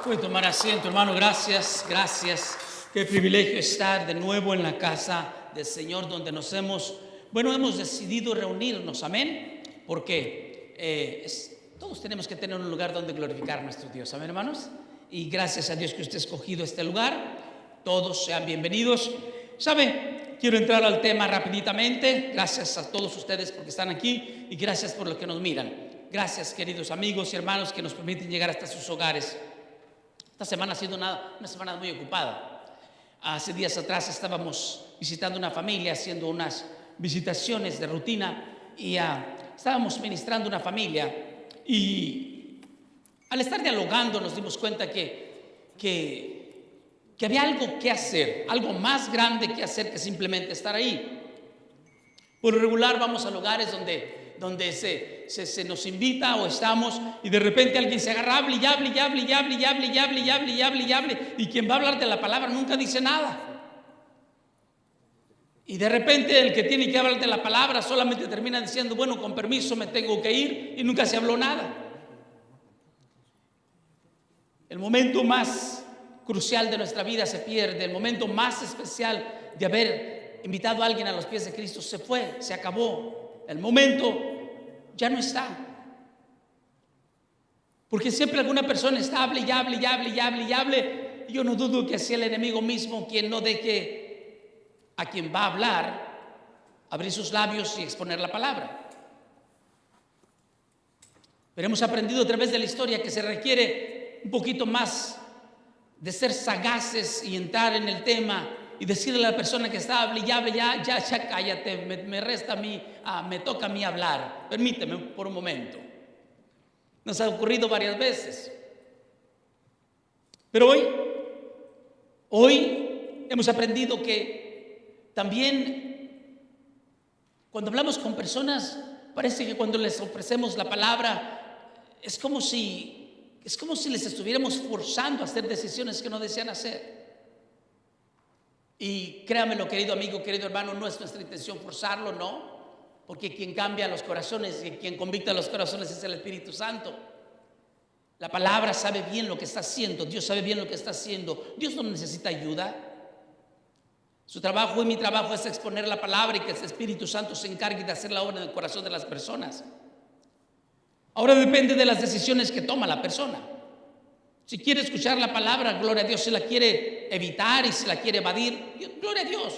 Puede tomar asiento, hermano. Gracias, gracias. Qué privilegio estar de nuevo en la casa del Señor, donde hemos decidido reunirnos, amén. Porque todos tenemos que tener un lugar donde glorificar a nuestro Dios, amén, hermanos. Y gracias a Dios que usted ha escogido este lugar. Todos sean bienvenidos. ¿Sabe? Quiero entrar al tema rapiditamente. Gracias a todos ustedes porque están aquí y gracias por los que nos miran. Gracias, queridos amigos y hermanos que nos permiten llegar hasta sus hogares. Esta semana ha sido una semana muy ocupada. Hace días atrás estábamos visitando una familia, haciendo unas visitaciones de rutina y estábamos ministrando una familia y al estar dialogando nos dimos cuenta que había algo que hacer, algo más grande que hacer que simplemente estar ahí. Por lo regular vamos a lugares donde se nos invita o estamos y de repente alguien se agarra, hable y quien va a hablar de la palabra nunca dice nada. Y de repente el que tiene que hablar de la palabra solamente termina diciendo, bueno, con permiso me tengo que ir, y nunca se habló nada. El momento más crucial de nuestra vida se pierde, el momento más especial de haber invitado a alguien a los pies de Cristo se fue, se acabó. El momento ya no está. Porque siempre alguna persona está, hable. Y yo no dudo que sea el enemigo mismo quien no deje a quien va a hablar abrir sus labios y exponer la palabra. Pero hemos aprendido a través de la historia que se requiere un poquito más de ser sagaces y entrar en el tema y decirle a la persona que está, hable, ya cállate, me toca a mí hablar, permíteme por un momento. Nos ha ocurrido varias veces. Pero hoy hemos aprendido que también cuando hablamos con personas, parece que cuando les ofrecemos la palabra, es como si les estuviéramos forzando a hacer decisiones que no desean hacer. Y créamelo, querido amigo, querido hermano, no es nuestra intención forzarlo, no. Porque quien cambia los corazones y quien convicta los corazones es el Espíritu Santo. La palabra sabe bien lo que está haciendo. Dios sabe bien lo que está haciendo. Dios no necesita ayuda. Su trabajo y mi trabajo es exponer la palabra y que el Espíritu Santo se encargue de hacer la obra en el corazón de las personas. Ahora depende de las decisiones que toma la persona. Si quiere escuchar la palabra, gloria a Dios. Si la quiere evitar y si la quiere evadir, gloria a Dios.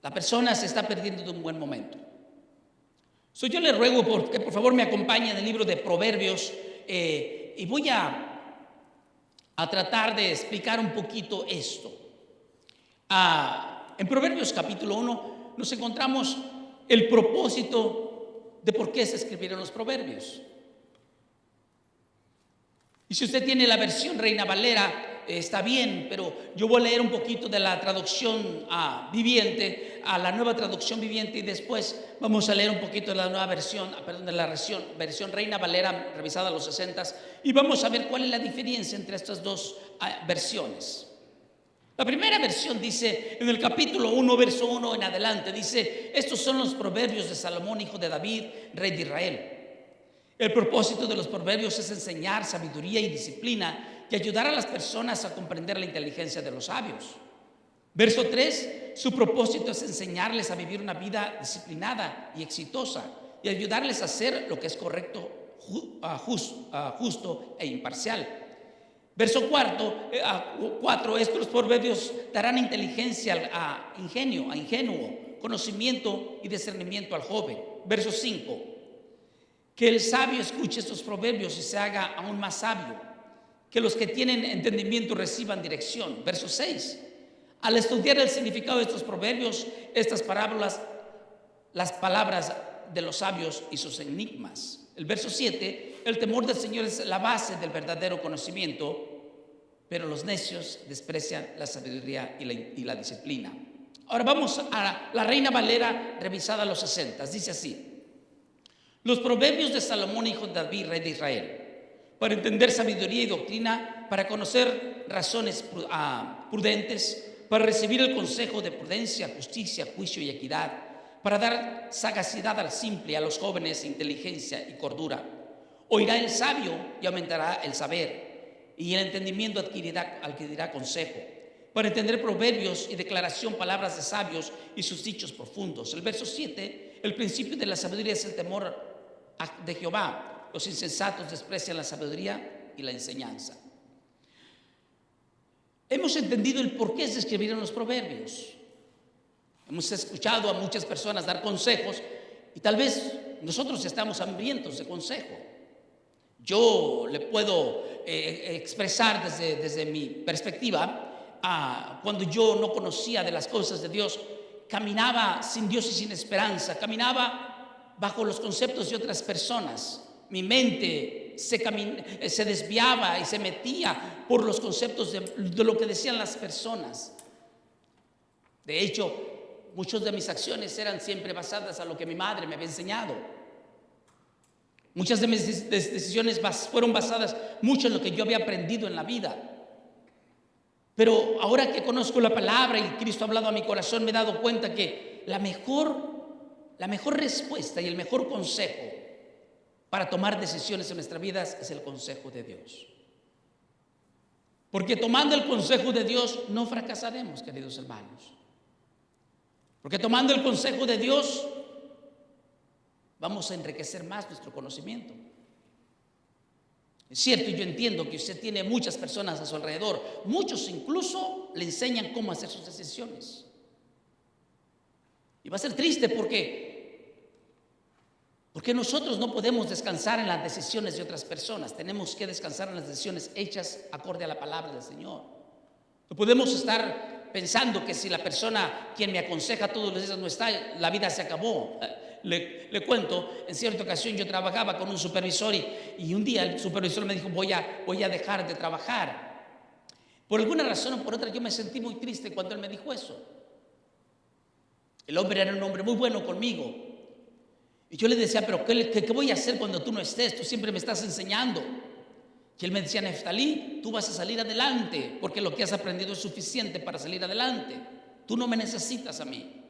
La persona se está perdiendo de un buen momento. Yo le ruego que por favor me acompañe en el libro de Proverbios y voy a tratar de explicar un poquito esto. En Proverbios capítulo 1 nos encontramos el propósito de por qué se escribieron los proverbios. Y si usted tiene la versión Reina Valera, está bien, pero yo voy a leer un poquito de la traducción viviente, a la nueva traducción viviente, y después vamos a leer un poquito de la nueva versión, de la versión Reina Valera revisada a los 60s, y vamos a ver cuál es la diferencia entre estas dos versiones. La primera versión dice, en el capítulo 1, verso 1 en adelante, dice: estos son los proverbios de Salomón, hijo de David, rey de Israel. El propósito de los proverbios es enseñar sabiduría y disciplina y ayudar a las personas a comprender la inteligencia de los sabios. Verso 3, su propósito es enseñarles a vivir una vida disciplinada y exitosa y ayudarles a hacer lo que es correcto, justo e imparcial. Verso 4, estos proverbios darán inteligencia a ingenuo, conocimiento y discernimiento al joven. Verso 5, que el sabio escuche estos proverbios y se haga aún más sabio, que los que tienen entendimiento reciban dirección. Verso 6, al estudiar el significado de estos proverbios, estas parábolas, las palabras de los sabios y sus enigmas. El verso 7, el temor del Señor es la base del verdadero conocimiento, pero los necios desprecian la sabiduría y la disciplina. Ahora vamos a la Reina Valera revisada a los 60. Dice así: los proverbios de Salomón, hijo de David, rey de Israel, para entender sabiduría y doctrina, para conocer razones prudentes, para recibir el consejo de prudencia, justicia, juicio y equidad, para dar sagacidad al simple, a los jóvenes inteligencia y cordura. Oirá el sabio y aumentará el saber, y el entendimiento adquirirá consejo. Para entender proverbios y declaración, palabras de sabios y sus dichos profundos. El verso 7, el principio de la sabiduría es el temor de Jehová. Los insensatos desprecian la sabiduría y la enseñanza. Hemos entendido el por qué se escribieron los proverbios. Hemos escuchado a muchas personas dar consejos y tal vez nosotros estamos hambrientos de consejo. Yo le puedo expresar desde mi perspectiva, cuando yo no conocía de las cosas de Dios, caminaba sin Dios y sin esperanza, caminaba bajo los conceptos de otras personas. Mi mente se desviaba y se metía por los conceptos de lo que decían las personas. De hecho, muchas de mis acciones eran siempre basadas a lo que mi madre me había enseñado. Muchas de mis decisiones fueron basadas mucho en lo que yo había aprendido en la vida. Pero ahora que conozco la palabra y Cristo ha hablado a mi corazón, me he dado cuenta que la mejor respuesta y el mejor consejo para tomar decisiones en nuestras vidas es el consejo de Dios. Porque tomando el consejo de Dios no fracasaremos, queridos hermanos. Porque tomando el consejo de Dios vamos a enriquecer más nuestro conocimiento. Es cierto, yo entiendo que usted tiene muchas personas a su alrededor. Muchos incluso le enseñan cómo hacer sus decisiones. Y va a ser triste porque nosotros no podemos descansar en las decisiones de otras personas. Tenemos que descansar en las decisiones hechas acorde a la palabra del Señor. No podemos estar pensando que si la persona quien me aconseja todos los días no está, la vida se acabó. Le cuento, en cierta ocasión yo trabajaba con un supervisor y un día el supervisor me dijo, voy a dejar de trabajar. Por alguna razón o por otra yo me sentí muy triste cuando él me dijo eso. El hombre era un hombre muy bueno conmigo. Y yo le decía, pero ¿qué voy a hacer cuando tú no estés? Tú siempre me estás enseñando. Y él me decía, Neftalí, tú vas a salir adelante porque lo que has aprendido es suficiente para salir adelante. Tú no me necesitas a mí.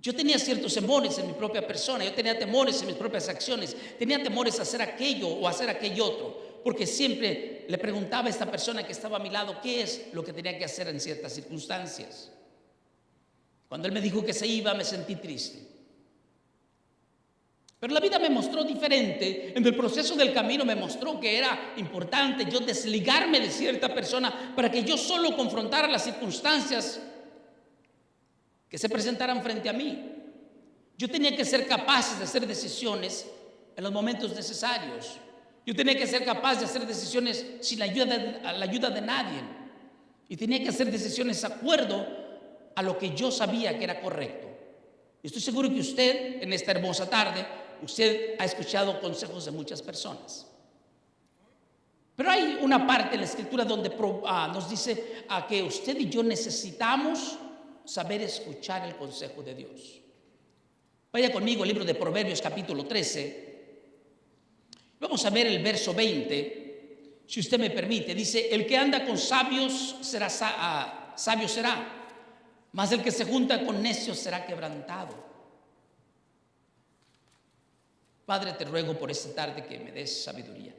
Yo tenía ciertos temores en mi propia persona, yo tenía temores en mis propias acciones, tenía temores a hacer aquello o a hacer aquello otro, porque siempre le preguntaba a esta persona que estaba a mi lado qué es lo que tenía que hacer en ciertas circunstancias. Cuando él me dijo que se iba, me sentí triste. Pero la vida me mostró diferente. En el proceso del camino me mostró que era importante yo desligarme de cierta persona para que yo solo confrontara las circunstancias que se presentaran frente a mí. Yo tenía que ser capaz de hacer decisiones en los momentos necesarios. Yo tenía que ser capaz de hacer decisiones sin la ayuda de nadie. Y tenía que hacer decisiones de acuerdo a lo que yo sabía que era correcto. Y estoy seguro que usted, en esta hermosa tarde, usted ha escuchado consejos de muchas personas. Pero hay una parte en la Escritura donde nos dice que usted y yo necesitamos saber escuchar el consejo de Dios. Vaya conmigo al libro de Proverbios capítulo 13. Vamos a ver el verso 20. Si usted me permite, dice, el que anda con sabios sabio será, mas el que se junta con necios será quebrantado. Padre, te ruego por esta tarde que me des sabiduría.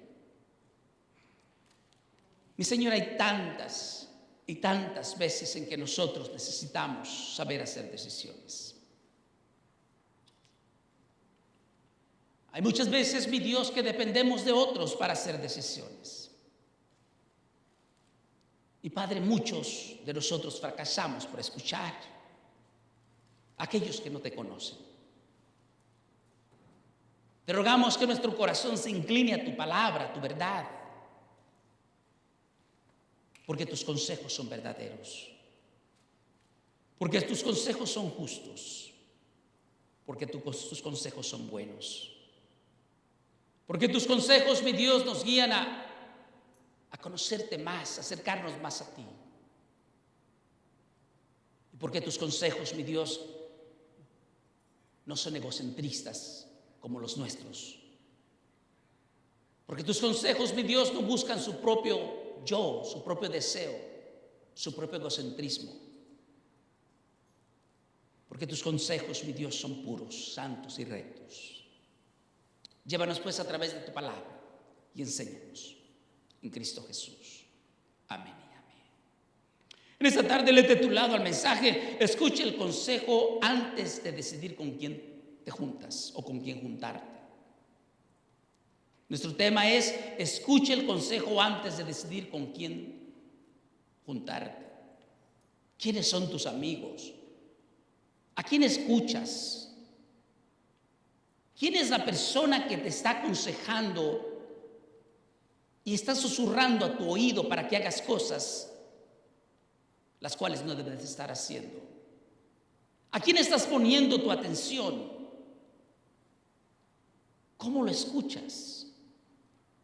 Mi Señor, hay tantas y tantas veces en que nosotros necesitamos saber hacer decisiones. Hay muchas veces, mi Dios, que dependemos de otros para hacer decisiones. Y Padre, muchos de nosotros fracasamos por escuchar a aquellos que no te conocen. Te rogamos que nuestro corazón se incline a tu palabra, a tu verdad, porque tus consejos son verdaderos, porque tus consejos son justos, porque tus consejos son buenos, porque tus consejos, mi Dios, nos guían a conocerte más, a acercarnos más a ti, y porque tus consejos, mi Dios, no son egocentristas como los nuestros, porque tus consejos, mi Dios, no buscan su propio yo, su propio deseo, su propio egocentrismo, porque tus consejos, mi Dios, son puros, santos y rectos. Llévanos pues a través de tu palabra y enséñanos. en Cristo Jesús. Amén y amén. En esta tarde le he titulado al mensaje: escuche el consejo antes de decidir con quién te juntas o con quién juntarte. Nuestro tema es: escuche el consejo antes de decidir con quién juntarte. ¿Quiénes son tus amigos? ¿A quién escuchas? ¿Quién es la persona que te está aconsejando y está susurrando a tu oído para que hagas cosas las cuales no debes estar haciendo? ¿A quién estás poniendo tu atención? ¿Cómo lo escuchas?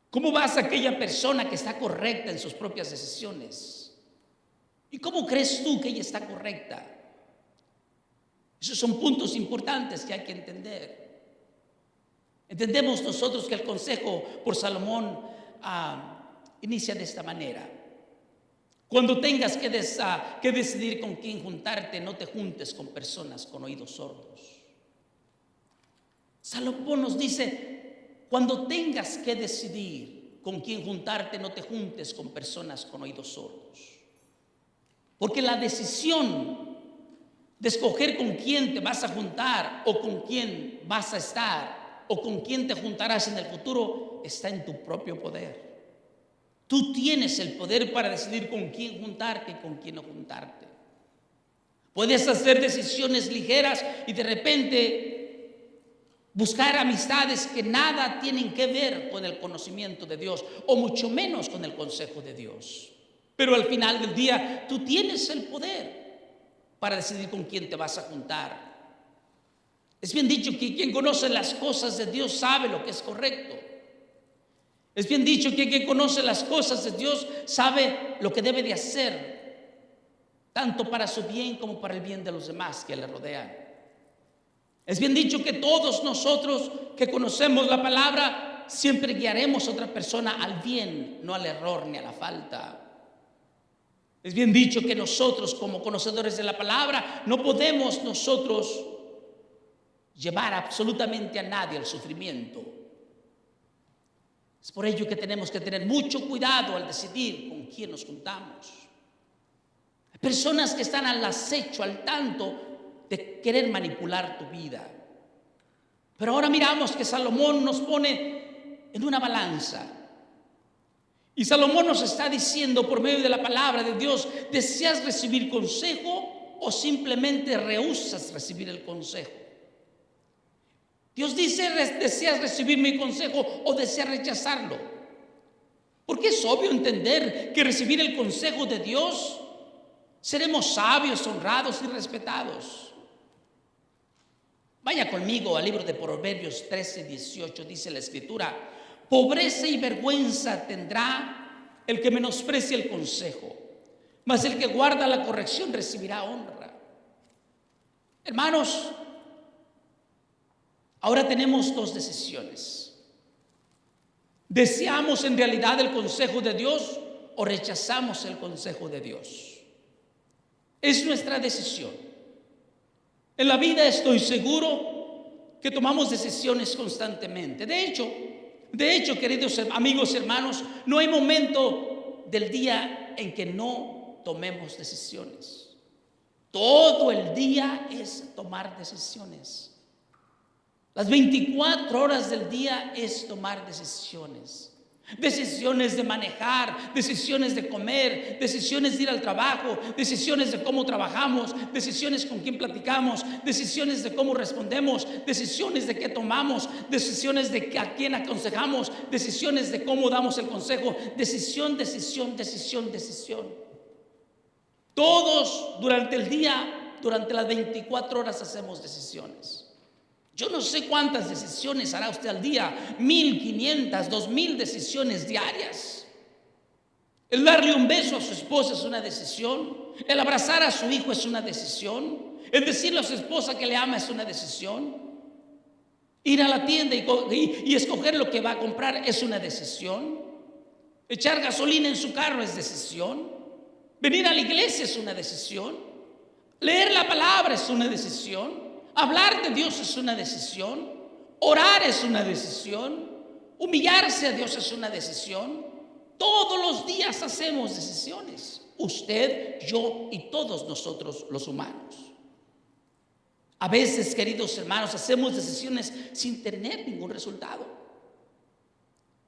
¿Cómo vas a aquella persona que está correcta en sus propias decisiones? ¿Y cómo crees tú que ella está correcta? Esos son puntos importantes que hay que entender. Entendemos nosotros que el consejo por Salomón inicia de esta manera: cuando tengas que decidir con quién juntarte, no te juntes con personas con oídos sordos. Salomón nos dice: cuando tengas que decidir con quién juntarte, no te juntes con personas con oídos sordos. Porque la decisión de escoger con quién te vas a juntar o con quién vas a estar o con quién te juntarás en el futuro está en tu propio poder. Tú tienes el poder para decidir con quién juntarte y con quién no juntarte. Puedes hacer decisiones ligeras y de repente buscar amistades que nada tienen que ver con el conocimiento de Dios, o mucho menos con el consejo de Dios. Pero al final del día tú tienes el poder para decidir con quién te vas a juntar. Es bien dicho que quien conoce las cosas de Dios sabe lo que es correcto. Es bien dicho que quien conoce las cosas de Dios sabe lo que debe de hacer, tanto para su bien como para el bien de los demás que le rodean. Es bien dicho que todos nosotros que conocemos la palabra siempre guiaremos a otra persona al bien, no al error ni a la falta. Es bien dicho que nosotros, como conocedores de la palabra, no podemos nosotros llevar absolutamente a nadie al sufrimiento. Es por ello que tenemos que tener mucho cuidado al decidir con quién nos juntamos. Hay personas que están al acecho, al tanto de querer manipular tu vida. Pero ahora miramos que Salomón nos pone en una balanza. Y Salomón nos está diciendo por medio de la palabra de Dios: ¿deseas recibir consejo o simplemente rehusas recibir el consejo? Dios dice: ¿deseas recibir mi consejo o deseas rechazarlo? Porque es obvio entender que recibir el consejo de Dios seremos sabios, honrados y respetados. Vaya conmigo al libro de Proverbios 13:18, dice la Escritura: pobreza y vergüenza tendrá el que menosprecia el consejo, mas el que guarda la corrección recibirá honra. Hermanos, ahora tenemos dos decisiones. ¿Deseamos en realidad el consejo de Dios o rechazamos el consejo de Dios? Es nuestra decisión. En la vida estoy seguro que tomamos decisiones constantemente. De hecho, queridos amigos y hermanos, no hay momento del día en que no tomemos decisiones. Todo el día es tomar decisiones. Las 24 horas del día es tomar decisiones. Decisiones de manejar, decisiones de comer, decisiones de ir al trabajo, decisiones de cómo trabajamos, decisiones con quién platicamos, decisiones de cómo respondemos, decisiones de qué tomamos, decisiones de a quién aconsejamos, decisiones de cómo damos el consejo. Decisión. Todos durante el día, durante las 24 horas hacemos decisiones. Yo no sé cuántas decisiones hará usted al día, 1,500, 2,000 decisiones diarias. El darle un beso a su esposa es una decisión. El abrazar a su hijo es una decisión. El decirle a su esposa que le ama es una decisión. Ir a la tienda y escoger lo que va a comprar es una decisión. Echar gasolina en su carro es decisión. Venir a la iglesia es una decisión. Leer la palabra es una decisión. Hablar de Dios es una decisión. Orar es una decisión. Humillarse a Dios es una decisión. Todos los días hacemos decisiones. Usted, yo y todos nosotros los humanos. A veces, queridos hermanos, hacemos decisiones sin tener ningún resultado.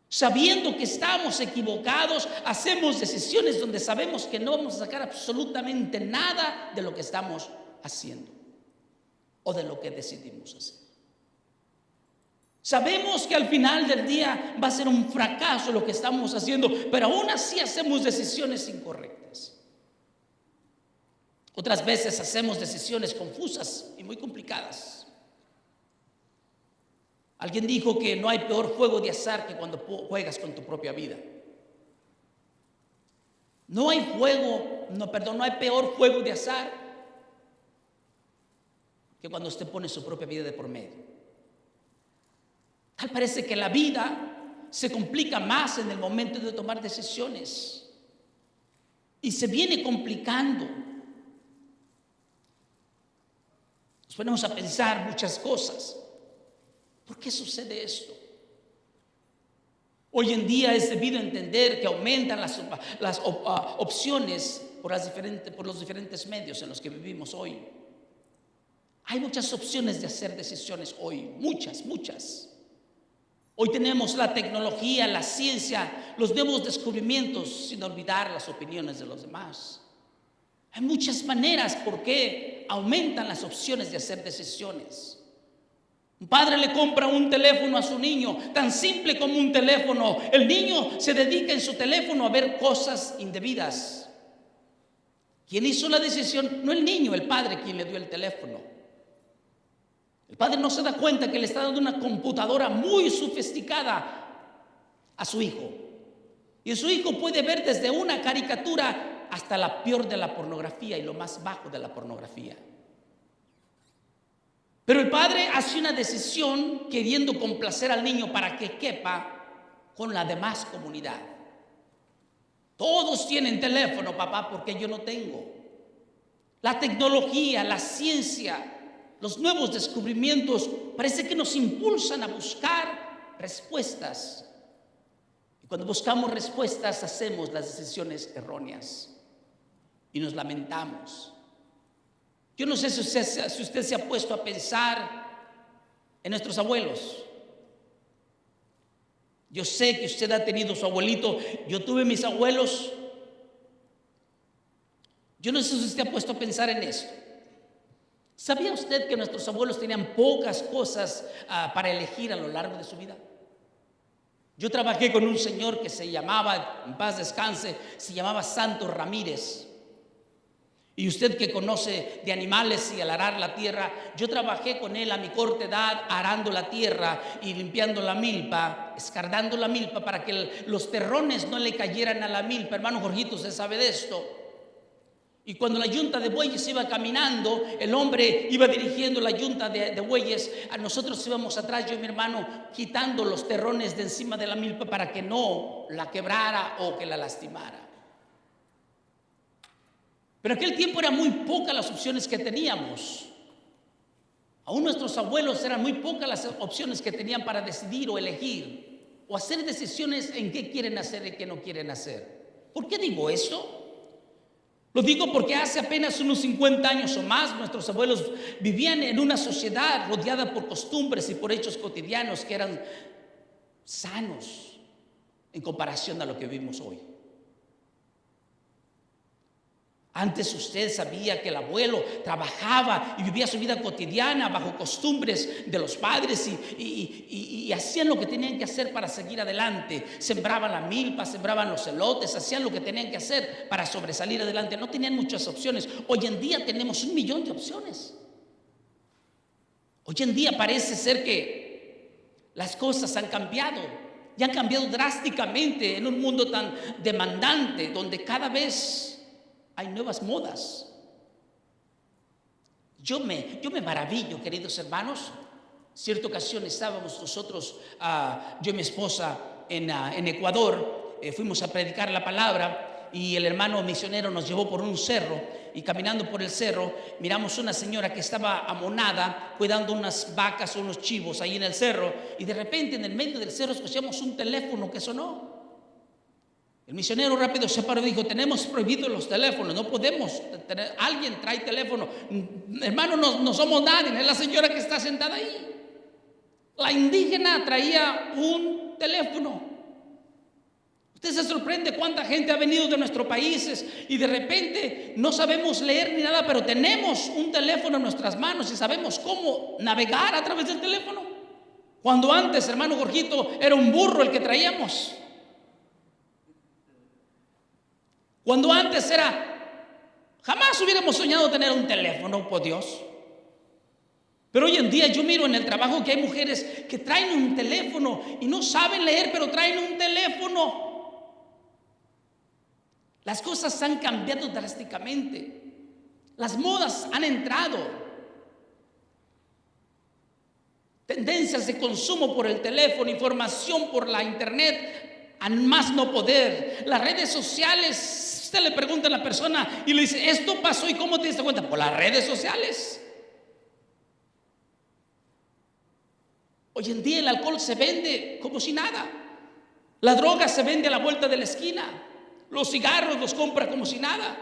Sabiendo que estamos equivocados, hacemos decisiones donde sabemos que no vamos a sacar absolutamente nada de lo que estamos haciendo o de lo que decidimos hacer. Sabemos que al final del día va a ser un fracaso lo que estamos haciendo, pero aún así hacemos decisiones incorrectas. Otras veces hacemos decisiones confusas y muy complicadas. Alguien dijo que no hay peor juego de azar que cuando juegas con tu propia vida. No hay peor juego de azar que cuando usted pone su propia vida de por medio. Tal parece que la vida se complica más en el momento de tomar decisiones y se viene complicando. Nos ponemos a pensar muchas cosas. ¿Por qué sucede esto? Hoy en día es debido entender que aumentan las opciones por los diferentes medios en los que vivimos hoy. Hay muchas opciones de hacer decisiones hoy, muchas. Hoy tenemos la tecnología, la ciencia, los nuevos descubrimientos, sin olvidar las opiniones de los demás. Hay muchas maneras por qué aumentan las opciones de hacer decisiones. Un padre le compra un teléfono a su niño, tan simple como un teléfono. El niño se dedica en su teléfono a ver cosas indebidas. ¿Quién hizo la decisión? No el niño, el padre quien le dio el teléfono. El padre no se da cuenta que le está dando una computadora muy sofisticada a su hijo. Y su hijo puede ver desde una caricatura hasta la peor de la pornografía y lo más bajo de la pornografía. Pero el padre hace una decisión queriendo complacer al niño para que quepa con la demás comunidad. Todos tienen teléfono, papá, porque yo no tengo. La tecnología, la ciencia, los nuevos descubrimientos parece que nos impulsan a buscar respuestas. Y cuando buscamos respuestas hacemos las decisiones erróneas y nos lamentamos. Yo no sé si usted se ha puesto a pensar en nuestros abuelos. Yo sé que usted ha tenido su abuelito. Yo tuve mis abuelos. Yo no sé si usted ha puesto a pensar en esto. ¿Sabía usted que nuestros abuelos tenían pocas cosas para elegir a lo largo de su vida? Yo trabajé con un señor que se llamaba, en paz descanse, se llamaba Santos Ramírez. Y usted que conoce de animales y al arar la tierra, yo trabajé con él a mi corta edad arando la tierra y limpiando la milpa, escardando la milpa para que los terrones no le cayeran a la milpa. Hermano Jorgito, usted sabe de esto. Y cuando la yunta de bueyes iba caminando, el hombre iba dirigiendo la yunta de bueyes, a nosotros íbamos atrás, yo y mi hermano, quitando los terrones de encima de la milpa para que no la quebrara o que la lastimara. Pero en aquel tiempo eran muy pocas las opciones que teníamos. Aún nuestros abuelos eran muy pocas las opciones que tenían para decidir o elegir o hacer decisiones en qué quieren hacer y qué no quieren hacer. ¿Por qué digo esto? Lo digo porque hace apenas unos 50 años o más nuestros abuelos vivían en una sociedad rodeada por costumbres y por hechos cotidianos que eran sanos en comparación a lo que vivimos hoy. Antes usted sabía que el abuelo trabajaba y vivía su vida cotidiana bajo costumbres de los padres y hacían lo que tenían que hacer para seguir adelante. Sembraban la milpa, sembraban los elotes, hacían lo que tenían que hacer para sobresalir adelante. No tenían muchas opciones. Hoy en día tenemos 1 millón de opciones. Hoy en día parece ser que las cosas han cambiado y han cambiado drásticamente en un mundo tan demandante donde cada vez hay nuevas modas. Yo me maravillo, queridos hermanos. Cierta ocasión estábamos nosotros, yo y mi esposa, en Ecuador. Fuimos a predicar la palabra y el hermano misionero nos llevó por un cerro. Y caminando por el cerro, miramos una señora que estaba amonada cuidando unas vacas o unos chivos ahí en el cerro. Y de repente, en el medio del cerro, escuchamos un teléfono que sonó. El misionero rápido se paró y dijo: tenemos prohibidos los teléfonos, no podemos tener, alguien trae teléfono. Hermano, no somos nadie, es la señora que está sentada ahí. La indígena traía un teléfono. Usted se sorprende cuánta gente ha venido de nuestros países y de repente no sabemos leer ni nada, pero tenemos un teléfono en nuestras manos y sabemos cómo navegar a través del teléfono. Cuando antes, hermano Jorgito, era un burro el que traíamos. Cuando antes jamás hubiéramos soñado tener un teléfono, por Dios. Pero hoy en día yo miro en el trabajo que hay mujeres que traen un teléfono y no saben leer, pero traen un teléfono. Las cosas han cambiado drásticamente. Las modas han entrado. Tendencias de consumo por el teléfono, información por la internet, a más no poder. Las redes sociales, usted le pregunta a la persona y le dice: esto pasó, ¿y cómo te diste cuenta? Por las redes sociales. Hoy en día el alcohol se vende como si nada. La droga se vende a la vuelta de la esquina. Los cigarros los compra como si nada.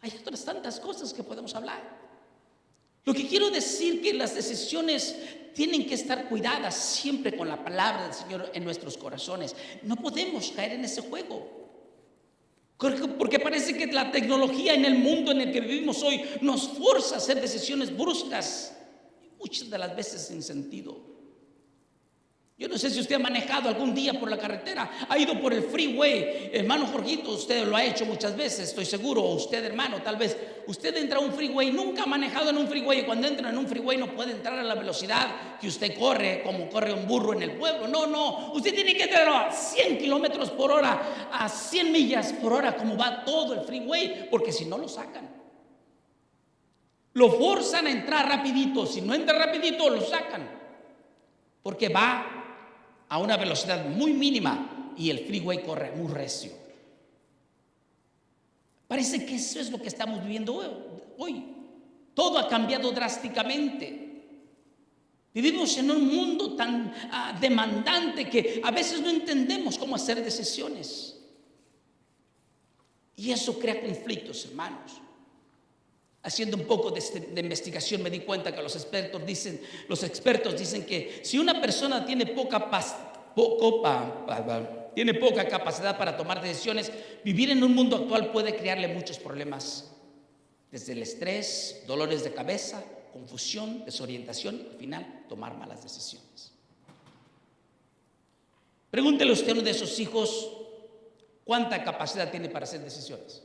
Hay otras tantas cosas que podemos hablar. Lo que quiero decir que las decisiones tienen que estar cuidadas siempre con la palabra del Señor en nuestros corazones. No podemos caer en ese juego. Porque parece que la tecnología en el mundo en el que vivimos hoy nos fuerza a hacer decisiones bruscas, muchas de las veces sin sentido. Yo no sé si usted ha manejado algún día por la carretera, ha ido por el freeway. Hermano Jorgito, usted lo ha hecho muchas veces, estoy seguro. O usted, hermano, tal vez usted entra a un freeway, nunca ha manejado en un freeway. Y cuando entra en un freeway no puede entrar a la velocidad que usted corre, como corre un burro en el pueblo. No, usted tiene que entrar a 100 kilómetros por hora, a 100 millas por hora, como va todo el freeway, porque si no lo sacan. Lo forzan a entrar rapidito. Si no entra rapidito, lo sacan, porque va a una velocidad muy mínima y el freeway corre muy recio. Parece que eso es lo que estamos viviendo hoy. Todo ha cambiado drásticamente. Vivimos en un mundo tan demandante que a veces no entendemos cómo hacer decisiones. Y eso crea conflictos, hermanos. Haciendo un poco de investigación me di cuenta que los expertos dicen que si una persona tiene poca capacidad para tomar decisiones, vivir en un mundo actual puede crearle muchos problemas, desde el estrés, dolores de cabeza, confusión, desorientación y al final tomar malas decisiones. Pregúntele usted a uno de esos hijos cuánta capacidad tiene para hacer decisiones.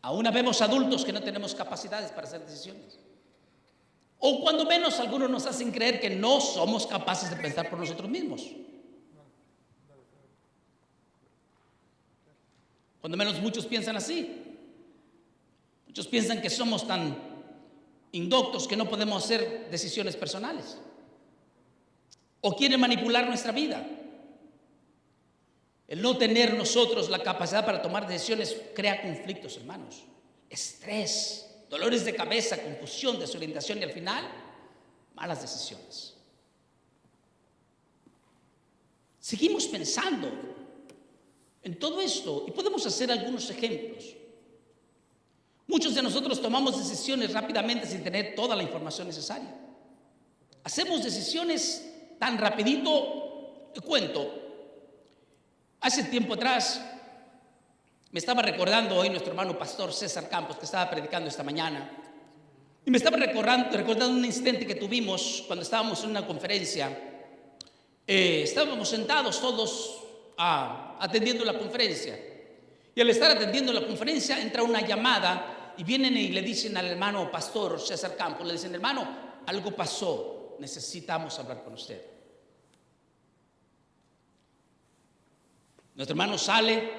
Aún vemos adultos que no tenemos capacidades para hacer decisiones. O cuando menos algunos nos hacen creer que no somos capaces de pensar por nosotros mismos. Cuando menos muchos piensan así. Muchos piensan que somos tan indoctos que no podemos hacer decisiones personales. O quieren manipular nuestra vida. El no tener nosotros la capacidad para tomar decisiones crea conflictos, hermanos. Estrés, dolores de cabeza, confusión, desorientación y al final, malas decisiones. Seguimos pensando en todo esto y podemos hacer algunos ejemplos. Muchos de nosotros tomamos decisiones rápidamente sin tener toda la información necesaria. Hacemos decisiones tan rapidito. Te cuento. Hace tiempo atrás, me estaba recordando hoy nuestro hermano pastor César Campos, que estaba predicando esta mañana, y me estaba recordando un incidente que tuvimos cuando estábamos en una conferencia. Estábamos sentados todos atendiendo la conferencia, y al estar atendiendo la conferencia entra una llamada y vienen y le dicen al hermano pastor César Campos, le dicen: hermano, algo pasó, necesitamos hablar con usted. Nuestro hermano sale,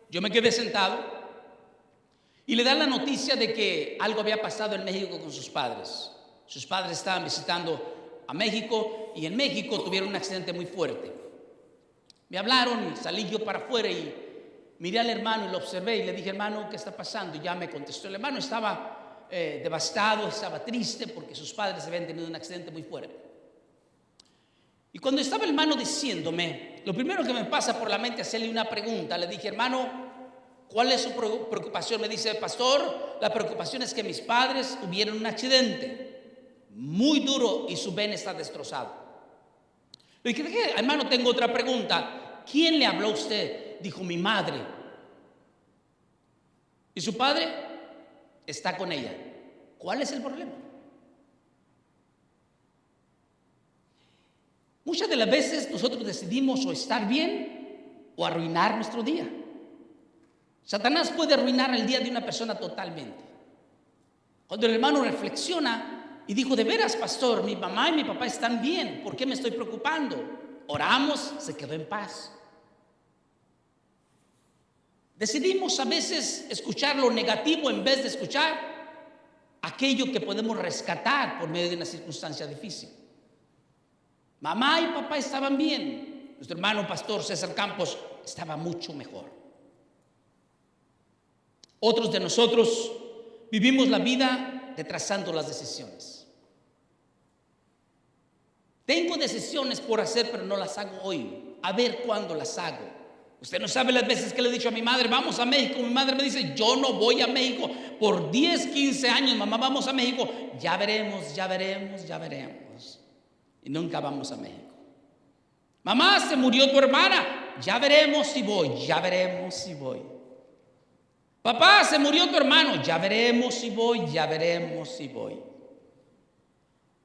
yo me quedé sentado y le dan la noticia de que algo había pasado en México con sus padres. Sus padres estaban visitando a México y en México tuvieron un accidente muy fuerte. Me hablaron y salí yo para afuera y miré al hermano y lo observé y le dije: hermano, ¿qué está pasando? Y ya me contestó. El hermano estaba devastado, estaba triste porque sus padres habían tenido un accidente muy fuerte. Y cuando estaba el hermano diciéndome, lo primero que me pasa por la mente es hacerle una pregunta. Le dije, hermano, ¿cuál es su preocupación? Me dice, pastor, la preocupación es que mis padres tuvieron un accidente muy duro y su ven está destrozado. Le dije, hermano, tengo otra pregunta. ¿Quién le habló a usted? Dijo, mi madre. ¿Y su padre? Está con ella. ¿Cuál es el problema? Muchas de las veces nosotros decidimos o estar bien o arruinar nuestro día. Satanás puede arruinar el día de una persona totalmente. Cuando el hermano reflexiona y dijo, de veras, pastor, mi mamá y mi papá están bien, ¿por qué me estoy preocupando? Oramos, se quedó en paz. Decidimos a veces escuchar lo negativo en vez de escuchar aquello que podemos rescatar por medio de una circunstancia difícil. Mamá y papá estaban bien. Nuestro hermano pastor César Campos estaba mucho mejor. Otros de nosotros vivimos la vida retrasando las decisiones. Tengo decisiones por hacer, pero no las hago hoy. A ver cuándo las hago. Usted no sabe las veces que le he dicho a mi madre, vamos a México. Mi madre me dice, yo no voy a México. Por 10, 15 años, mamá, vamos a México. Ya veremos, ya veremos, ya veremos. Y nunca vamos a México. Mamá, se murió tu hermana. Ya veremos si voy, ya veremos si voy. Papá, se murió tu hermano. Ya veremos si voy, ya veremos si voy.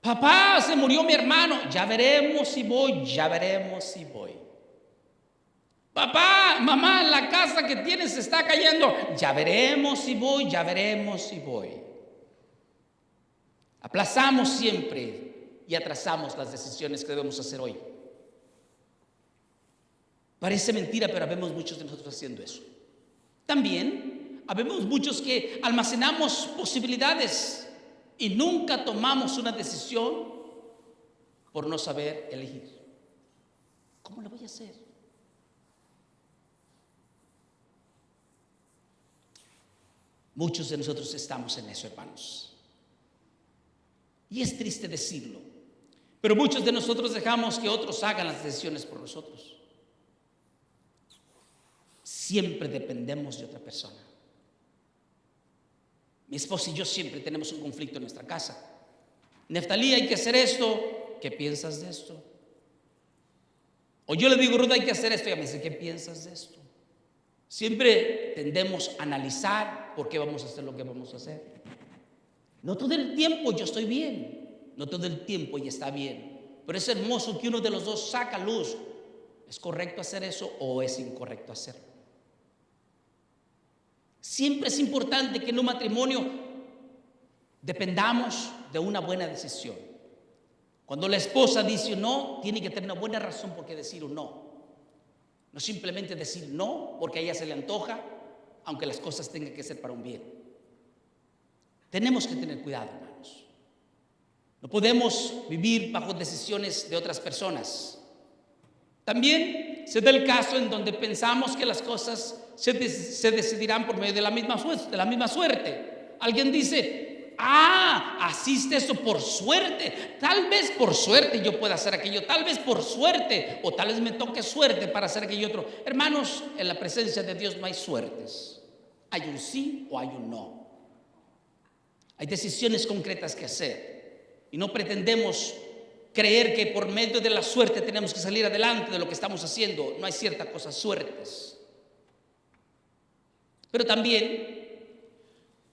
Papá, se murió mi hermano. Ya veremos si voy, ya veremos si voy. Papá, mamá, la casa que tienes se está cayendo. Ya veremos si voy, ya veremos si voy. Aplazamos siempre y atrasamos las decisiones que debemos hacer hoy. Parece mentira, pero habemos muchos de nosotros haciendo eso. También habemos muchos que almacenamos posibilidades y nunca tomamos una decisión por no saber elegir. ¿Cómo lo voy a hacer? Muchos de nosotros estamos en eso, hermanos. Y es triste decirlo, pero muchos de nosotros dejamos que otros hagan las decisiones por nosotros. Siempre dependemos de otra persona. Mi esposa y yo siempre tenemos un conflicto en nuestra casa. Neftalí, hay que hacer esto. ¿Qué piensas de esto? O yo le digo, Ruth, hay que hacer esto. Y ella me dice, ¿qué piensas de esto? Siempre tendemos a analizar por qué vamos a hacer lo que vamos a hacer. No todo el tiempo yo estoy bien, no todo el tiempo ella está bien, pero es hermoso que uno de los dos saca luz. ¿Es correcto hacer eso o es incorrecto hacerlo? Siempre es importante que en un matrimonio dependamos de una buena decisión. Cuando la esposa dice un no, tiene que tener una buena razón por qué decir un no. No simplemente decir no porque a ella se le antoja, aunque las cosas tengan que ser para un bien. Tenemos que tener cuidado, hermanos. No podemos vivir bajo decisiones de otras personas. También se da el caso en donde pensamos que las cosas se decidirán por medio de la misma suerte. Alguien dice, asiste eso por suerte. Tal vez por suerte yo pueda hacer aquello, tal vez por suerte, o tal vez me toque suerte para hacer aquello otro. Hermanos, en la presencia de Dios no hay suertes. Hay un sí o hay un no. Hay decisiones concretas que hacer. Y no pretendemos creer que por medio de la suerte tenemos que salir adelante de lo que estamos haciendo. No hay cierta cosa, suertes. Pero también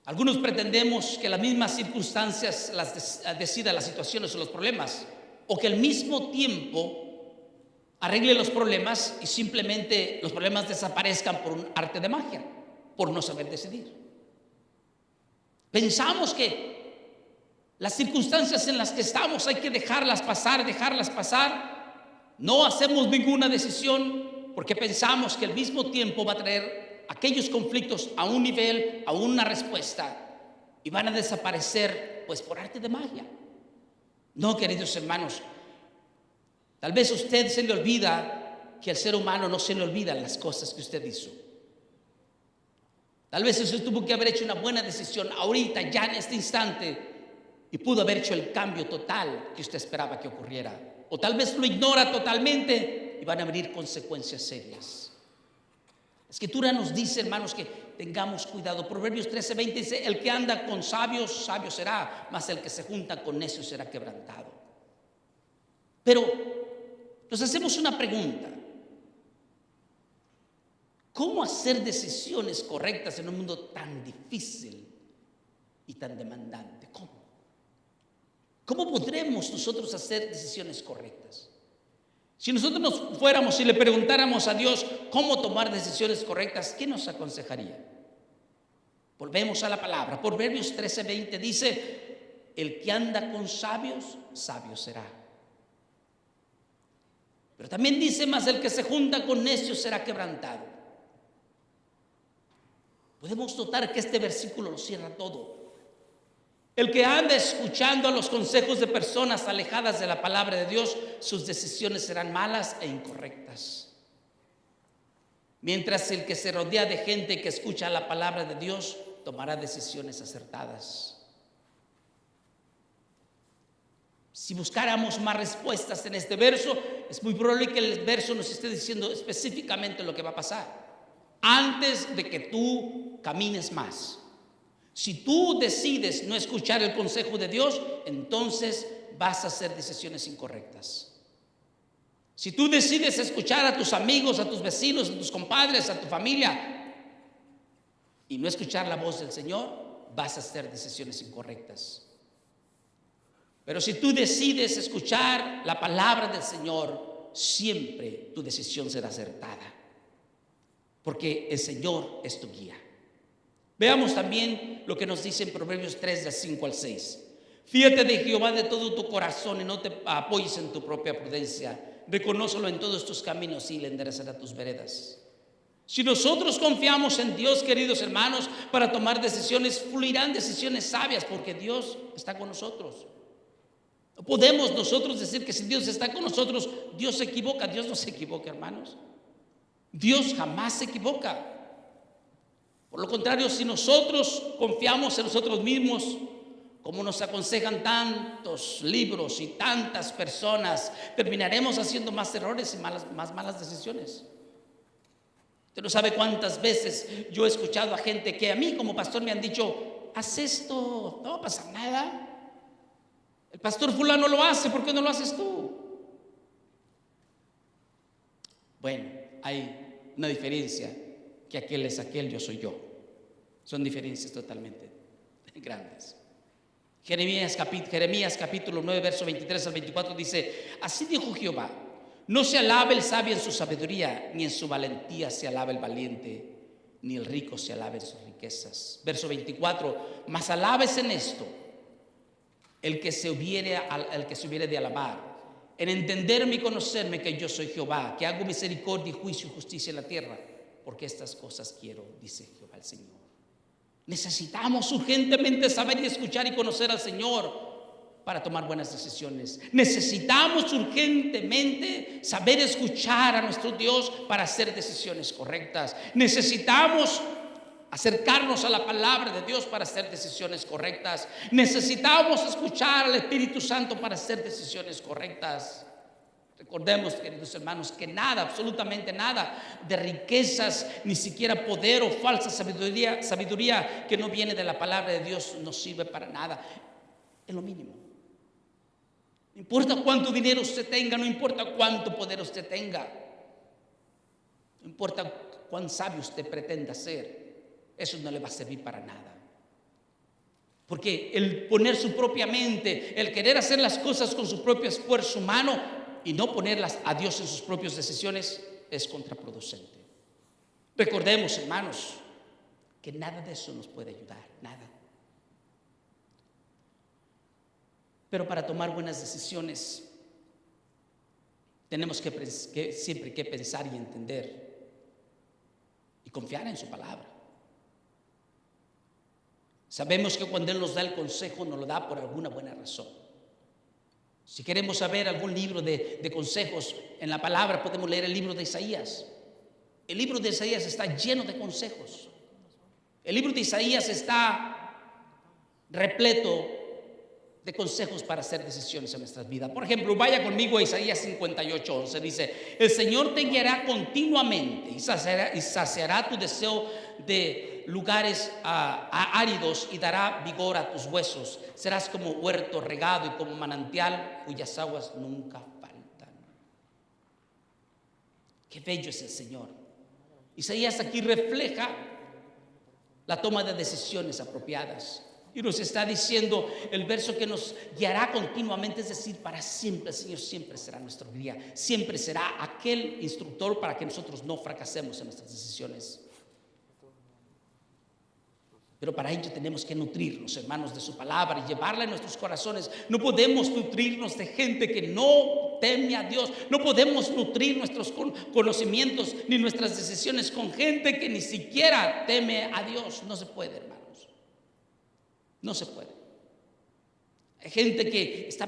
algunos pretendemos que las mismas circunstancias las decida las situaciones o los problemas, o que al mismo tiempo arregle los problemas y simplemente los problemas desaparezcan por un arte de magia, por no saber decidir. Pensamos que las circunstancias en las que estamos hay que dejarlas pasar. No hacemos ninguna decisión porque pensamos que al mismo tiempo va a traer aquellos conflictos a un nivel, a una respuesta, y van a desaparecer pues por arte de magia. No, queridos hermanos, tal vez a usted se le olvida que al ser humano no se le olvidan las cosas que usted hizo. Tal vez usted tuvo que haber hecho una buena decisión ahorita, ya en este instante, y pudo haber hecho el cambio total que usted esperaba que ocurriera. o tal vez lo ignora totalmente y van a venir consecuencias serias. La Escritura nos dice, hermanos, que tengamos cuidado. Proverbios 13:20 dice: el que anda con sabios, sabio será, mas el que se junta con necios será quebrantado. Pero nos hacemos una pregunta: ¿cómo hacer decisiones correctas en un mundo tan difícil y tan demandante? ¿Cómo podremos nosotros hacer decisiones correctas? Si nosotros nos fuéramos y le preguntáramos a Dios cómo tomar decisiones correctas, ¿qué nos aconsejaría? Volvemos a la palabra. Proverbios 13:20 dice: el que anda con sabios, sabio será. Pero también dice: mas el que se junta con necios será quebrantado. Podemos notar que este versículo lo cierra todo. El que anda escuchando a los consejos de personas alejadas de la palabra de Dios, sus decisiones serán malas e incorrectas. Mientras el que se rodea de gente que escucha la palabra de Dios, tomará decisiones acertadas. Si buscáramos más respuestas en este verso, es muy probable que el verso nos esté diciendo específicamente lo que va a pasar. Antes de que tú camines más, si tú decides no escuchar el consejo de Dios, entonces vas a hacer decisiones incorrectas. Si tú decides escuchar a tus amigos, a tus vecinos, a tus compadres, a tu familia, y no escuchar la voz del Señor, vas a hacer decisiones incorrectas. Pero si tú decides escuchar la palabra del Señor, siempre tu decisión será acertada, porque el Señor es tu guía. Veamos también lo que nos dice en Proverbios 3:5-6. Fíjate de Jehová de todo tu corazón y no te apoyes en tu propia prudencia. Reconócelo en todos tus caminos y le enderezará tus veredas. Si nosotros confiamos en Dios, queridos hermanos, para tomar decisiones, fluirán decisiones sabias, porque Dios está con nosotros. No podemos nosotros decir que si Dios está con nosotros, Dios se equivoca. Dios no se equivoca, hermanos. Dios jamás se equivoca. Por lo contrario, si nosotros confiamos en nosotros mismos, como nos aconsejan tantos libros y tantas personas, terminaremos haciendo más errores y más malas decisiones. Usted no sabe cuántas veces yo he escuchado a gente que a mí como pastor me han dicho: haz esto, no va a pasar nada. El pastor fulano lo hace, ¿por qué no lo haces tú? Bueno, hay una diferencia, que aquel es aquel, yo soy yo. Son diferencias totalmente grandes. Jeremías capítulo 9, verso 23-24 dice: así dijo Jehová: no se alabe el sabio en su sabiduría, ni en su valentía se alabe el valiente, ni el rico se alabe en sus riquezas. Verso 24: mas alabes en esto el que se hubiere de alabar, en entenderme y conocerme que yo soy Jehová, que hago misericordia y juicio y justicia en la tierra, porque estas cosas quiero, dice Jehová el Señor. Necesitamos urgentemente saber y escuchar y conocer al Señor para tomar buenas decisiones. Necesitamos urgentemente saber escuchar a nuestro Dios para hacer decisiones correctas. Necesitamos acercarnos a la palabra de Dios para hacer decisiones correctas. Necesitamos escuchar al Espíritu Santo para hacer decisiones correctas. Recordemos, queridos hermanos, que nada, absolutamente nada de riquezas, ni siquiera poder o falsa sabiduría que no viene de la palabra de Dios nos sirve para nada. Es lo mínimo. No importa cuánto dinero usted tenga, no importa cuánto poder usted tenga, no importa cuán sabio usted pretenda ser, eso no le va a servir para nada. Porque el poner su propia mente, el querer hacer las cosas con su propio esfuerzo humano y no ponerlas a Dios en sus propias decisiones, es contraproducente. Recordemos, hermanos, que nada de eso nos puede ayudar, nada. Pero para tomar buenas decisiones tenemos siempre que pensar y entender y confiar en su palabra. Sabemos que cuando Él nos da el consejo, nos lo da por alguna buena razón. Si queremos saber algún libro de consejos en la palabra, podemos leer el libro de Isaías. El libro de Isaías está lleno de consejos. El libro de Isaías está repleto de consejos para hacer decisiones en nuestras vidas. Por ejemplo, vaya conmigo a Isaías 58:11. Dice: el Señor te guiará continuamente y saciará tu deseo de lugares áridos y dará vigor a tus huesos. Serás como huerto regado y como manantial cuyas aguas nunca faltan. Qué bello es el Señor. Isaías aquí refleja la toma de decisiones apropiadas. Y nos está diciendo el verso que nos guiará continuamente, es decir, para siempre. El Señor siempre será nuestro guía, siempre será aquel instructor para que nosotros no fracasemos en nuestras decisiones. Pero para ello tenemos que nutrirnos, hermanos, de su palabra y llevarla en nuestros corazones. No podemos nutrirnos de gente que no teme a Dios. No podemos nutrir nuestros conocimientos ni nuestras decisiones con gente que ni siquiera teme a Dios. No se puede, hermano. No se puede. Hay gente que está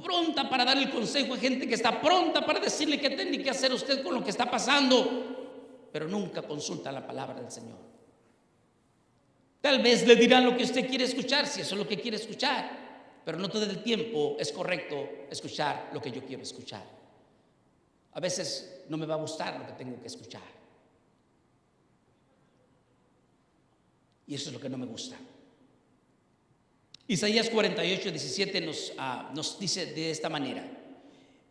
pronta para dar el consejo, hay gente que está pronta para decirle qué tiene que hacer usted con lo que está pasando, pero nunca consulta la palabra del Señor. Tal vez le dirán lo que usted quiere escuchar, si eso es lo que quiere escuchar, pero no todo el tiempo es correcto escuchar lo que yo quiero escuchar. A veces no me va a gustar lo que tengo que escuchar, y eso es lo que no me gusta. Isaías 48:17 nos dice de esta manera.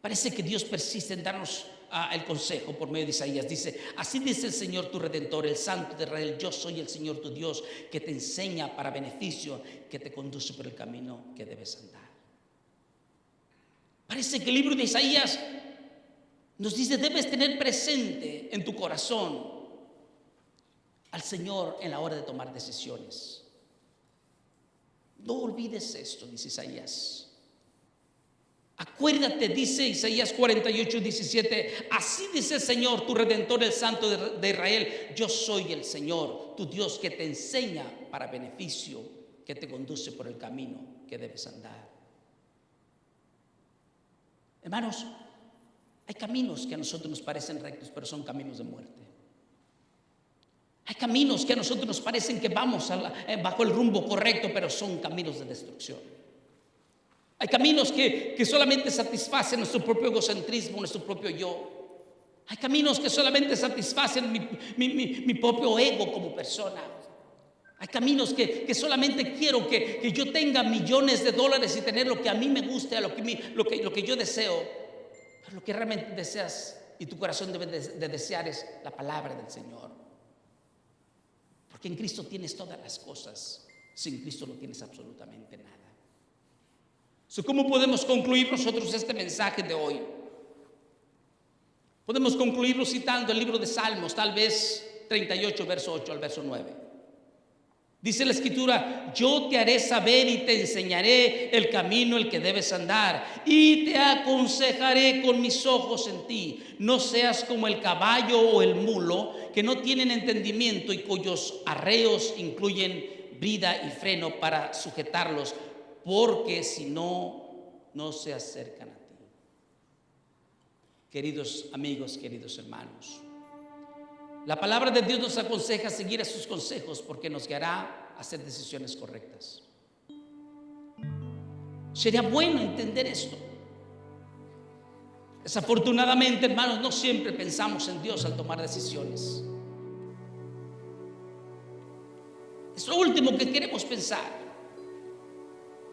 Parece que Dios persiste en darnos el consejo por medio de Isaías. Dice: así dice el Señor tu Redentor, el Santo de Israel: yo soy el Señor tu Dios, que te enseña para beneficio, que te conduce por el camino que debes andar. Parece que el libro de Isaías nos dice: debes tener presente en tu corazón al Señor en la hora de tomar decisiones. No olvides esto, dice Isaías. Acuérdate, dice Isaías 48:17, así dice el Señor, tu Redentor, el Santo de Israel: yo soy el Señor, tu Dios, que te enseña para beneficio, que te conduce por el camino que debes andar. Hermanos, hay caminos que a nosotros nos parecen rectos, pero son caminos de muerte. Hay caminos que a nosotros nos parecen que vamos bajo el rumbo correcto, pero son caminos de destrucción. Hay caminos que solamente satisfacen nuestro propio egocentrismo, nuestro propio yo. Hay caminos que solamente satisfacen mi propio ego como persona. Hay caminos que solamente quiero que yo tenga millones de dólares y tener lo que a mí me guste, lo que yo deseo. Pero lo que realmente deseas y tu corazón debe de desear es la palabra del Señor. Porque en Cristo tienes todas las cosas. Sin Cristo no tienes absolutamente nada. ¿Cómo podemos concluir nosotros este mensaje de hoy? Podemos concluirlo citando el libro de Salmos, tal vez 38, verso 8 al verso 9. Dice la Escritura: yo te haré saber y te enseñaré el camino el que debes andar, y te aconsejaré con mis ojos en ti. No seas como el caballo o el mulo, que no tienen entendimiento y cuyos arreos incluyen brida y freno para sujetarlos, porque si no se acercan a ti. Queridos amigos, queridos hermanos, la palabra de Dios nos aconseja seguir a sus consejos, porque nos guiará a hacer decisiones correctas. Sería bueno entender esto. Desafortunadamente, hermanos, no siempre pensamos en Dios al tomar decisiones. Es lo último que queremos pensar.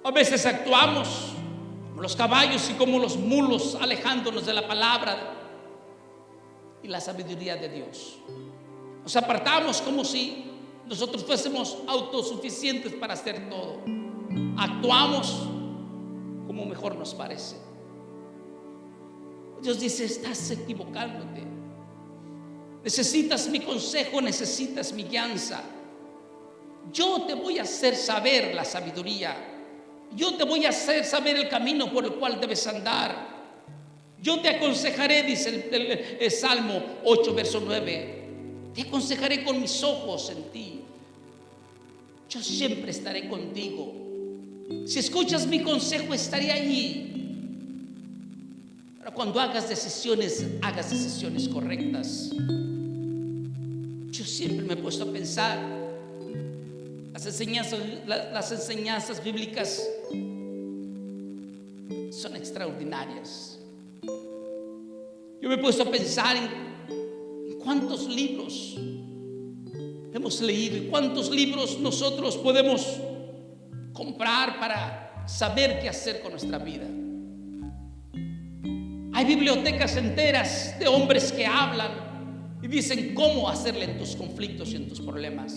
A veces actuamos como los caballos y como los mulos, alejándonos de la palabra y la sabiduría de Dios. Nos apartamos como si nosotros fuésemos autosuficientes para hacer todo. Actuamos como mejor nos parece. Dios dice: estás equivocándote. Necesitas mi consejo, necesitas mi guianza. Yo te voy a hacer saber la sabiduría. Yo te voy a hacer saber el camino por el cual debes andar. Yo te aconsejaré, dice el Salmo 8, verso 9. Te aconsejaré con mis ojos en ti. Yo siempre estaré contigo. Si escuchas mi consejo, estaré allí. Pero cuando hagas decisiones correctas. Yo siempre me he puesto a pensar las enseñanzas bíblicas son extraordinarias. Yo me he puesto a pensar en cuántos libros hemos leído y cuántos libros nosotros podemos comprar para saber qué hacer con nuestra vida. Hay bibliotecas enteras de hombres que hablan y dicen cómo hacerle en tus conflictos y en tus problemas,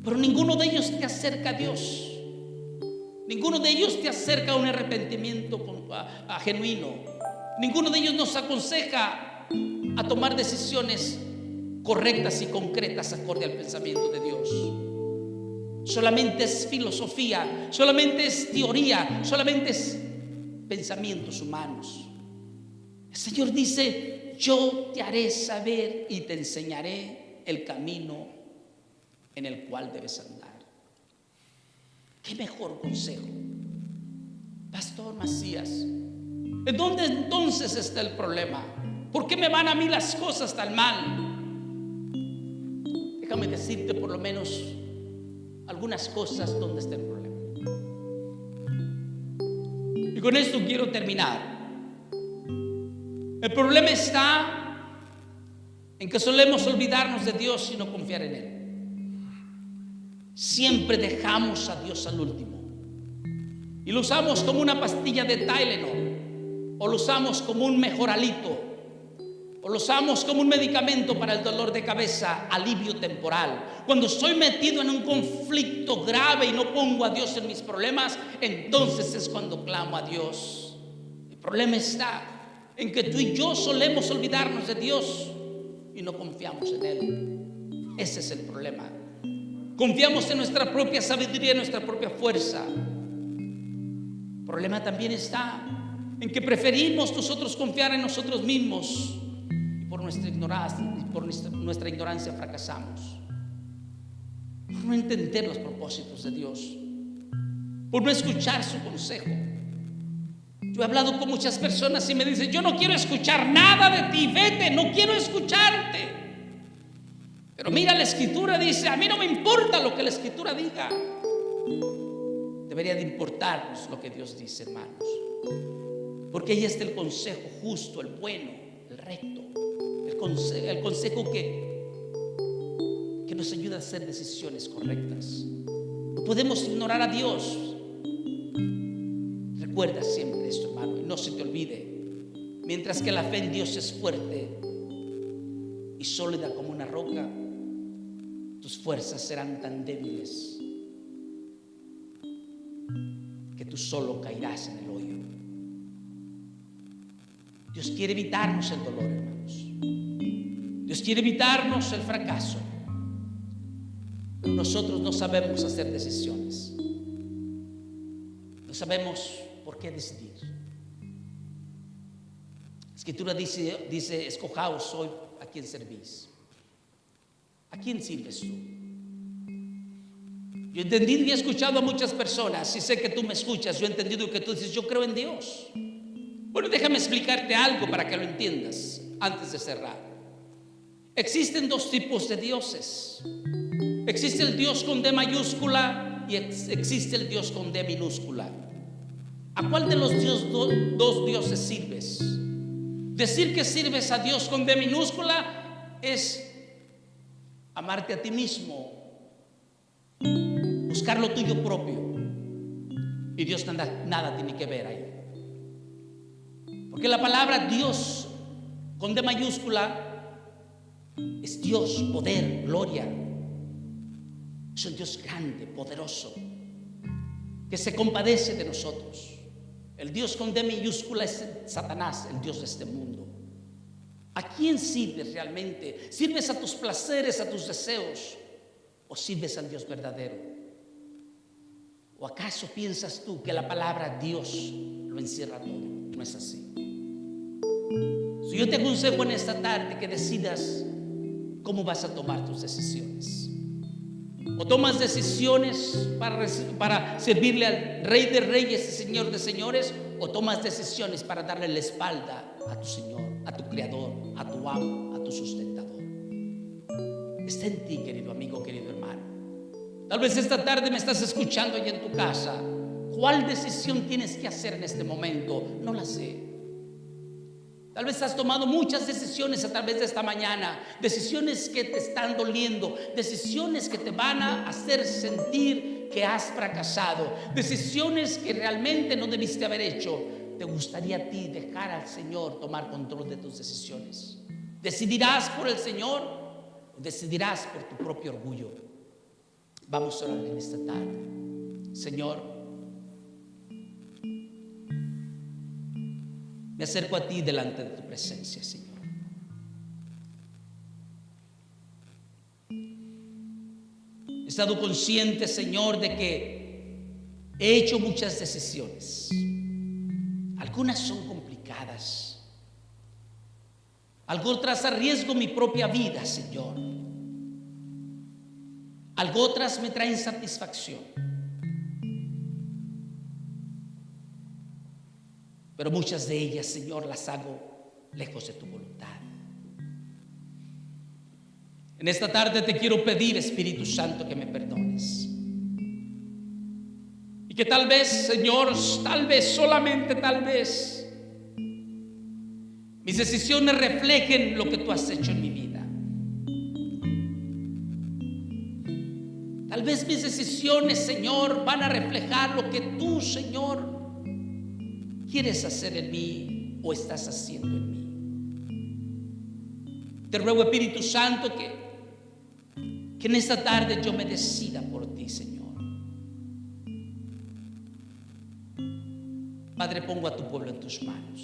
pero ninguno de ellos te acerca a Dios. Ninguno de ellos te acerca a un arrepentimiento genuino. Ninguno de ellos nos aconseja a tomar decisiones correctas y concretas acorde al pensamiento de Dios. Solamente es filosofía, solamente es teoría, solamente es pensamientos humanos. El Señor dice: yo te haré saber y te enseñaré el camino en el cual debes andar. ¿Qué mejor consejo? Pastor Macías, ¿en dónde entonces está el problema? ¿Por qué me van a mí las cosas tan mal? Déjame decirte por lo menos algunas cosas donde está el problema. Y con esto quiero terminar. El problema está en que solemos olvidarnos de Dios y no confiar en Él. Siempre dejamos a Dios al último y lo usamos como una pastilla de Tylenol, o lo usamos como un mejoralito, o lo usamos como un medicamento para el dolor de cabeza, alivio temporal. Cuando estoy metido en un conflicto grave y no pongo a Dios en mis problemas, entonces es cuando clamo a Dios. El problema está en que tú y yo solemos olvidarnos de Dios y no confiamos en Él. Ese es el problema. Confiamos en nuestra propia sabiduría, en nuestra propia fuerza. El problema también está en que preferimos nosotros confiar en nosotros mismos y por nuestra ignorancia fracasamos. Por no entender los propósitos de Dios, por no escuchar su consejo. Yo he hablado con muchas personas y me dicen: yo no quiero escuchar nada de ti, vete, no quiero escucharte. Pero mira, la Escritura dice: a mí no me importa lo que la Escritura diga. Debería de importarnos lo que Dios dice, hermanos, porque ahí está el consejo justo, el bueno, el recto, el consejo que nos ayuda a hacer decisiones correctas. No podemos ignorar a Dios. Recuerda siempre esto, hermano, y no se te olvide: mientras que la fe en Dios es fuerte y sólida como una roca, tus fuerzas serán tan débiles que tú solo caerás en el hoyo. Dios quiere evitarnos el dolor, hermanos. Dios quiere evitarnos el fracaso. Pero nosotros no sabemos hacer decisiones. No sabemos por qué decidir. La Escritura dice: escojaos hoy a quién servís. ¿A quién sirves tú? Yo he entendido y he escuchado a muchas personas, y sé que tú me escuchas. Yo he entendido que tú dices: yo creo en Dios. Bueno, déjame explicarte algo para que lo entiendas antes de cerrar. Existen dos tipos de dioses. Existe el Dios con D mayúscula y existe el Dios con D minúscula. ¿A cuál de los dos dioses sirves? Decir que sirves a Dios con D minúscula es amarte a ti mismo, buscar lo tuyo propio, y Dios nada tiene que ver ahí. Porque la palabra Dios con D mayúscula es Dios, poder, gloria. Es un Dios grande, poderoso, que se compadece de nosotros. El Dios con D minúscula es Satanás, el Dios de este mundo. ¿A quién sirves realmente? ¿Sirves a tus placeres, a tus deseos, o sirves al Dios verdadero? ¿O acaso piensas tú que la palabra Dios lo encierra todo? No es así. Si yo te aconsejo en esta tarde que decidas cómo vas a tomar tus decisiones. O tomas decisiones para servirle al Rey de Reyes y Señor de Señores, o tomas decisiones para darle la espalda a tu Señor, a tu Creador, a tu amo, a tu sustentador. Está en ti, querido amigo, querido hermano. Tal vez esta tarde me estás escuchando allá en tu casa, ¿Cuál decisión tienes que hacer en este momento? No la sé. Tal vez has tomado muchas decisiones a través de esta mañana, decisiones que te están doliendo, decisiones que te van a hacer sentir que has fracasado, decisiones que realmente no debiste haber hecho. ¿Te gustaría a ti dejar al Señor tomar control de tus decisiones? ¿Decidirás por el Señor o decidirás por tu propio orgullo? Vamos a orar en esta tarde. Señor, me acerco a ti delante de tu presencia, Señor. He estado consciente, Señor, de que he hecho muchas decisiones. Algunas son complicadas. Algo otras arriesgo mi propia vida, Señor. Algo otras me traen satisfacción. Pero muchas de ellas, Señor, las hago lejos de tu voluntad. En esta tarde te quiero pedir, Espíritu Santo, que me perdones. Y que tal vez, Señor, tal vez, solamente tal vez, mis decisiones reflejen lo que tú has hecho en mi vida. Tal vez mis decisiones, Señor, van a reflejar lo que tú, Señor, quieres hacer en mí o estás haciendo en mí. Te ruego, Espíritu Santo, que en esta tarde yo me decida por ti, Señor. Padre, pongo a tu pueblo en tus manos.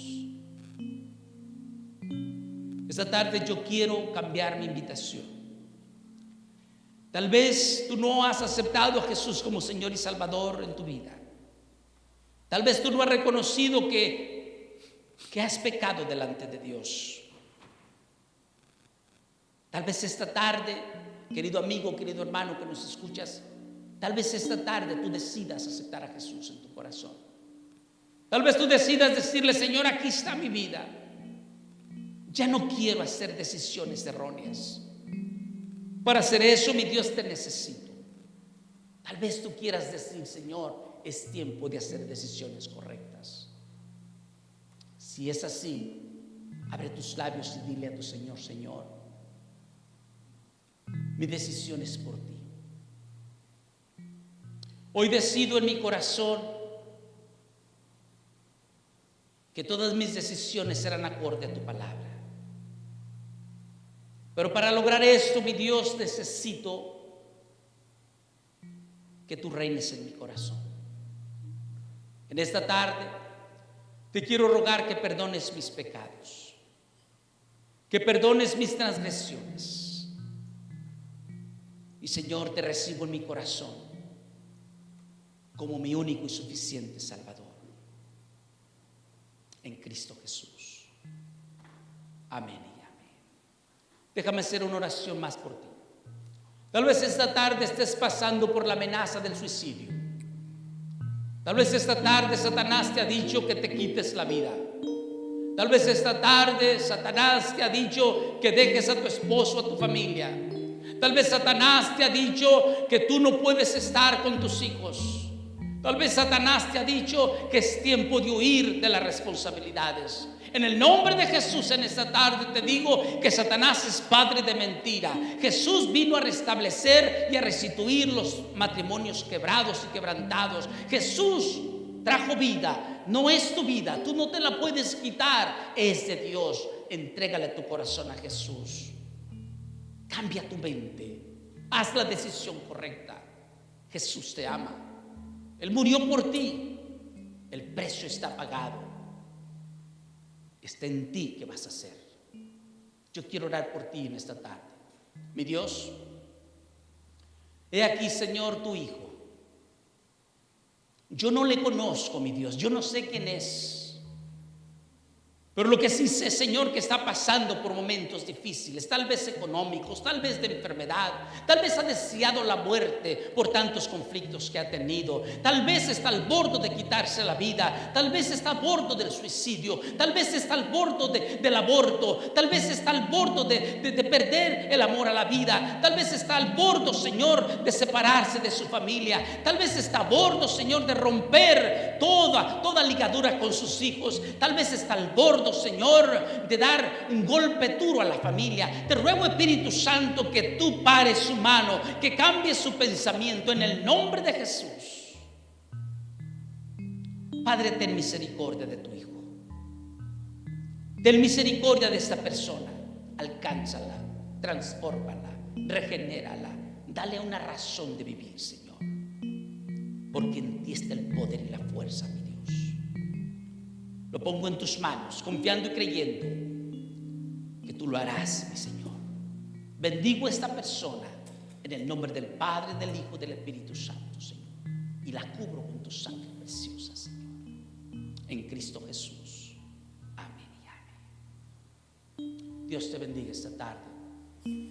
Esta tarde yo quiero cambiar mi invitación. Tal vez tú no has aceptado a Jesús como Señor y Salvador en tu vida. Tal vez tú no has reconocido que has pecado delante de Dios. Tal vez esta tarde, querido amigo, querido hermano que nos escuchas, tal vez esta tarde tú decidas aceptar a Jesús en tu corazón. Tal vez tú decidas decirle: Señor, aquí está mi vida. Ya no quiero hacer decisiones erróneas. Para hacer eso, mi Dios, te necesito. Tal vez tú quieras decir: Señor, es tiempo de hacer decisiones correctas. Si es así, abre tus labios y dile a tu Señor: Señor, mi decisión es por ti. Hoy decido en mi corazón que todas mis decisiones serán acorde a tu palabra. Pero para lograr esto, mi Dios, necesito que tú reines en mi corazón. En esta tarde te quiero rogar que perdones mis pecados, que perdones mis transgresiones. Y, Señor, te recibo en mi corazón como mi único y suficiente Salvador, en Cristo Jesús. Amén y amén. Déjame hacer una oración más por ti. Tal vez esta tarde estés pasando por la amenaza del suicidio. Tal vez esta tarde Satanás te ha dicho que te quites la vida. Tal vez esta tarde Satanás te ha dicho que dejes a tu esposo, a tu familia. Tal vez Satanás te ha dicho que tú no puedes estar con tus hijos. Tal vez Satanás te ha dicho que es tiempo de huir de las responsabilidades. En el nombre de Jesús, en esta tarde te digo que Satanás es padre de mentira. Jesús vino a restablecer y a restituir los matrimonios quebrados y quebrantados. Jesús trajo vida. No es tu vida, tú no te la puedes quitar, es de Dios. Entrégale tu corazón a Jesús. Cambia tu mente, haz la decisión correcta. Jesús te ama, Él murió por ti, el precio está pagado. Está en ti qué vas a hacer. Yo quiero orar por ti en esta tarde. Mi Dios, he aquí, Señor, tu Hijo. Yo no le conozco, mi Dios, yo no sé quién es. Pero lo que sí sé, Señor, que está pasando por momentos difíciles, tal vez económicos, tal vez de enfermedad, tal vez ha deseado la muerte por tantos conflictos que ha tenido, tal vez está al borde de quitarse la vida, tal vez está al borde del suicidio, tal vez está al borde del aborto, tal vez está al borde de perder el amor a la vida, tal vez está al borde, Señor, de separarse de su familia, tal vez está al borde, Señor, de romper toda ligadura con sus hijos, tal vez está al borde, Señor, de dar un golpe duro a la familia. Te ruego, Espíritu Santo, que tú pares su mano, que cambie su pensamiento en el nombre de Jesús. Padre, ten misericordia de tu hijo, ten misericordia de esta persona, alcánzala, transfórmala, regenérala, dale una razón de vivir, Señor, porque en ti está el poder y la fuerza, mi Dios. Lo pongo en tus manos, confiando y creyendo que tú lo harás, mi Señor. Bendigo a esta persona en el nombre del Padre, del Hijo y del Espíritu Santo, Señor. Y la cubro con tu sangre preciosa, Señor. En Cristo Jesús. Amén y amén. Dios te bendiga esta tarde.